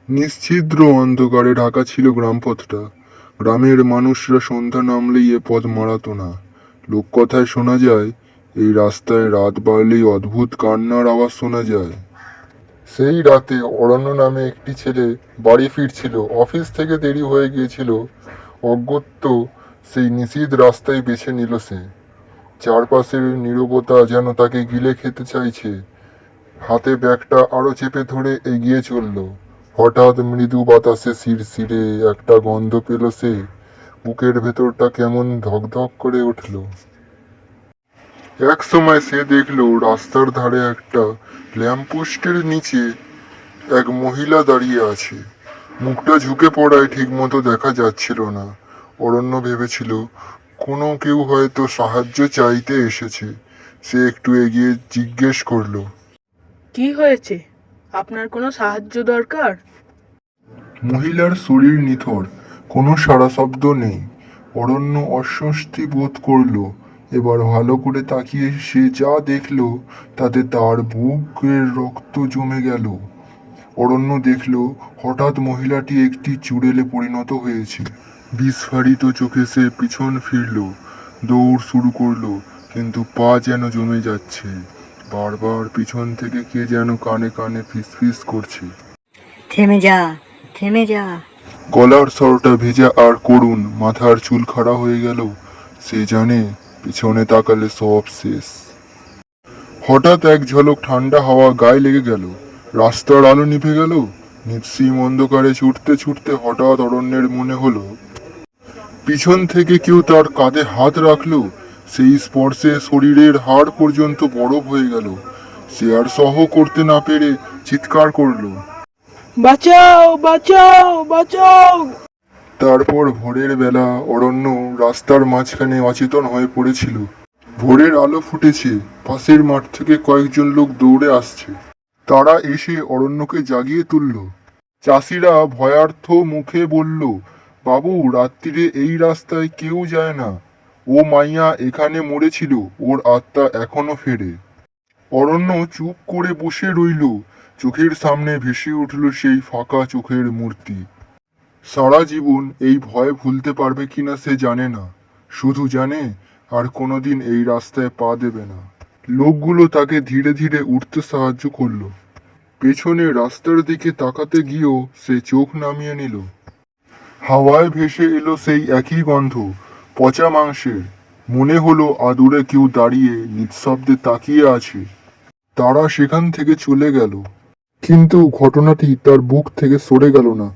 নিশ্ছিদ্র অন্ধকারে ঢাকা ছিল গ্রামপথটা। গ্রামের মানুষরা সন্ধ্যা নামলেই এ পথ মাড়াতো না। লোককথায় শোনা যায়, এই রাস্তায় রাত বাড়লেই অদ্ভুত কান্নার আওয়াজ শোনা যায়। সেই রাতে অরণ্য নামে একটি ছেলে বাড়ি ফিরছিল। অফিস থেকে দেরি হয়ে গিয়েছিল। অগত্যা সেই নিষিদ্ধ রাস্তায় বেছে নিল সে। চারপাশের নীরবতা যেন তাকে গিলে খেতে চাইছে। হাতে ব্যাগটা আরো চেপে ধরে এগিয়ে চলল। হঠাৎ মৃদু বাতাসে শিরশিরে একটা গন্ধ পেল সে। বুকের ভেতরটা কেমন ধকধক করে উঠল। এক সময় সে দেখলো রাস্তার ধারে একটা ল্যাম্পপোস্টের নিচে এক মহিলা দাঁড়িয়ে আছে। মুখটা ঝুঁকে পড়ায় ঠিক মতো দেখা যাচ্ছিল না। অরণ্য ভেবেছিল কোনো কেউ হয়তো সাহায্য চাইতে এসেছে। সে একটু এগিয়ে জিজ্ঞেস করলো, কি হয়েছে? আপনার কোনো সাহায্য দরকার? মহিলার শরীর নিথর, কোনো সাড়া শব্দ নেই। অরণ্য অস্বস্তি বোধ করল। এবার ভালো করে তাকিয়ে সে যা দেখল তাতে তার বুকের রক্ত জমে গেল। অরণ্য দেখল হঠাৎ মহিলাটি একটি চুড়েলে পরিণত হয়েছে। বিস্ফারিত চোখে সে পিছন ফিরল, দৌড় শুরু করলো, কিন্তু পা যেন জমে যাচ্ছে। বারবার পিছন থেকে কে যেন কানে কানে ফিসফিস করছে। থেমে যা, থেমে যা। গলার স্বরটা ভেজা আর করুণ। মাথার চুল খাড়া হয়ে গেল। সে জানে পিছনে তাকালে সব শেষ। হঠাৎ এক ঝলক ঠান্ডা হাওয়া গায়ে লেগে গেল। রাস্তার আলো নিভে গেল। নিঃসীম অন্ধকারে ছুটতে ছুটতে হঠাৎ অরণ্যের মনে হলো পিছন থেকে কেউ তার কাঁধে হাত রাখলো। সেই স্পর্শে শরীরের হাড় পর্যন্ত বরফ হয়ে গেল। সে আর সহ করতে না পেরে চিৎকার করলো, বাঁচাও, বাঁচাও, বাঁচাও! তারপর ভোরের বেলা অরণ্য রাস্তার মাঝখানে অচেতন হয়ে পড়েছিল। ভোরের আলো ফুটেছে। পাশের মাঠ থেকে কয়েকজন লোক দৌড়ে আসছে। তারা এসে অরণ্যকে জাগিয়ে তুলল। চাষিরা ভয়ার্থ মুখে বলল, বাবু, রাত্রিরে এই রাস্তায় কেউ যায় না। ও মাইয়া এখানে মরেছিল, ওর আত্মা এখনো ফেরে। অরণ্য চুপ করে বসে রইল। চোখের সামনে ভেসে উঠল সেই ফাঁকা চোখের মূর্তি। সারা জীবন এই ভয় ভুলতে পারবে কিনা সে জানে না। শুধু জানে আর কোনোদিন এই রাস্তায় পা দেবে না। লোকগুলো তাকে ধীরে ধীরে উঠতে সাহায্য করলো। পেছনে রাস্তার দিকে তাকাতে গিয়েও সে চোখ নামিয়ে নিল। হাওয়ায় ভেসে এলো সেই একই গন্ধ, পচা মাংসের। মনে হলো আদুরে কেউ দাঁড়িয়ে নিঃশব্দে তাকিয়ে আছে। তারা সেখান থেকে চলে গেল। কিন্তু ঘটনাটি তার বুক থেকে সরে গেল না।